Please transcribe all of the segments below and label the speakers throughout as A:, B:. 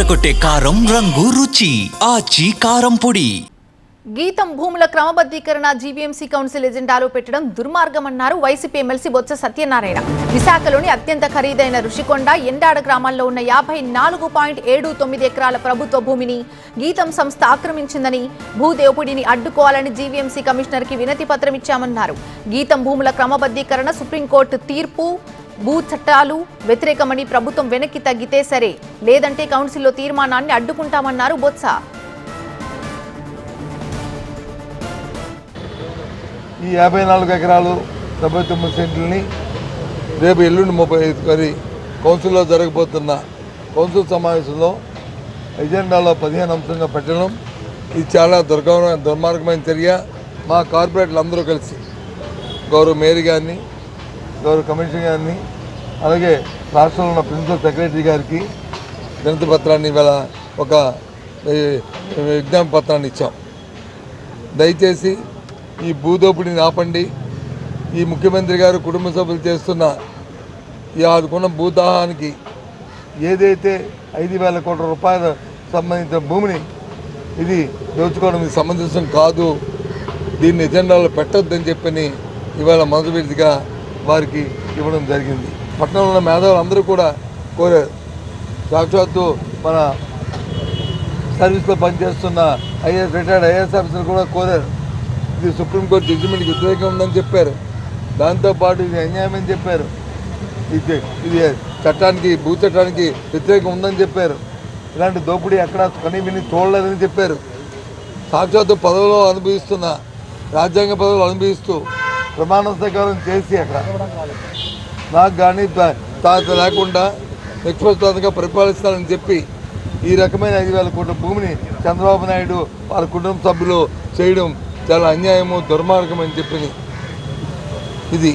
A: అదరకొట్టే కారం రంగు రుచి ఆచి కారం పొడి.
B: గీతం భూముల క్రమబద్ధీకరణ జీవీఎంసీ కౌన్సిల్ ఎజెండాలో పెట్టడం దుర్మార్గమన్నారు వైసీపీ ఎమ్మెల్సీ బొత్స సత్యనారాయణ. విశాఖలోని అత్యంత ఖరీదైన రుషికొండ ఎండాడ గ్రామాల్లో ఉన్న 54.79 ఎకరాల ప్రభుత్వ భూమిని గీతం సంస్థ ఆక్రమించిందని, భూదేవుడిని అడ్డుకోవాలని జీవీఎంసీ కమిషనర్కి వినతి పత్రం ఇచ్చామన్నారు. గీతం భూముల క్రమబద్ధీకరణ సుప్రీంకోర్టు తీర్పు, భూ చట్టాలు వ్యతిరేకమని ప్రభుత్వం వెనక్కి తగ్గితే సరే, లేదంటే కౌన్సిల్లో తీర్మానాన్ని అడ్డుకుంటామన్నారు బొత్స.
C: ఈ 54 ఎకరాలు 79 సెంట్లని రేపు ఎల్లుండి 35 కౌన్సిల్లో జరగబోతున్న కౌన్సిల్ సమావేశంలో ఎజెండాలో 15 అంశంగా పెట్టడం ఇది చాలా దుర్మార్గమైన చర్య. మా కార్పొరేటర్లు అందరూ కలిసి గౌరవ మేయర్ గారిని, గౌరవ కమిషనర్ గారిని, అలాగే రాష్ట్రంలో ఉన్న ప్రిన్సిపల్ సెక్రటరీ గారికి వినతి పత్రాన్ని ఇవాళ ఒక విజ్ఞాపన పత్రాన్ని ఇచ్చాం. దయచేసి ఈ భూదోపిడిని ఆపండి. ఈ ముఖ్యమంత్రి గారు కుటుంబ సభ్యులు చేస్తున్న ఈ ఆదుకున్న భూదాహానికి ఏదైతే 5,000 కోట్ల రూపాయల సంబంధించిన భూమిని ఇది దోచుకోవడం సంబంధించిన కాదు, దీన్ని ఎజెండాలో పెట్టొద్దని చెప్పని ఇవాళ మొదటిగా వారికి ఇవ్వడం జరిగింది. పట్టణంలో ఉన్న మేధావులు అందరూ కూడా కోరారు. సాక్షాత్తు మన సర్వీస్లో పనిచేస్తున్న రిటైర్డ్ ఐఏఎస్ ఆఫీసర్లు కూడా కోరారు. ఇది సుప్రీంకోర్టు జడ్జిమెంట్కి వ్యతిరేకంగా ఉందని చెప్పారు. దాంతోపాటు ఇది అన్యాయం అని చెప్పారు. ఇది చట్టానికి, భూ చట్టానికి వ్యతిరేకంగా ఉందని చెప్పారు. ఇలాంటి దోపిడీ ఎక్కడ కనీ విని చూడలేదని చెప్పారు. సాక్షాత్తు పదవిలో అనుభవిస్తున్న, రాజ్యాంగ పదవులు అనుభవిస్తూ ప్రమాణ స్వీకారం చేసి అక్కడ నాకు కానీ తాత లేకుండా నిష్పక్షపాతంగా పరిపాలిస్తానని చెప్పి ఈ రకమైన 5,000 కోట్ల భూమిని చంద్రబాబు నాయుడు వాళ్ళ కుటుంబ సభ్యులు చేయడం చాలా అన్యాయము, దుర్మార్గం అని చెప్పి ఇది.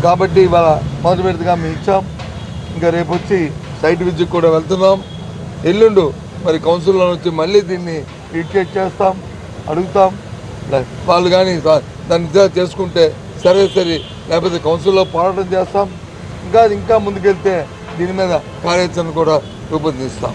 C: కాబట్టి ఇవాళ మొదటి విడతగా మేము ఇచ్చాం. ఇంకా రేపు వచ్చి సైట్ విజిట్ కూడా వెళ్తున్నాం. ఎల్లుండు మరి కౌన్సిల్లో వచ్చి మళ్ళీ దీన్ని రిట్రేట్ చేస్తాం, అడుగుతాం. వాళ్ళు కానీ దాన్ని చేసుకుంటే సరే, లేకపోతే కౌన్సిల్లో పోరాటం చేస్తాం. ఇంకా ముందుకెళ్తే దీని మీద కార్యాచరణ కూడా రూపొందిస్తాం.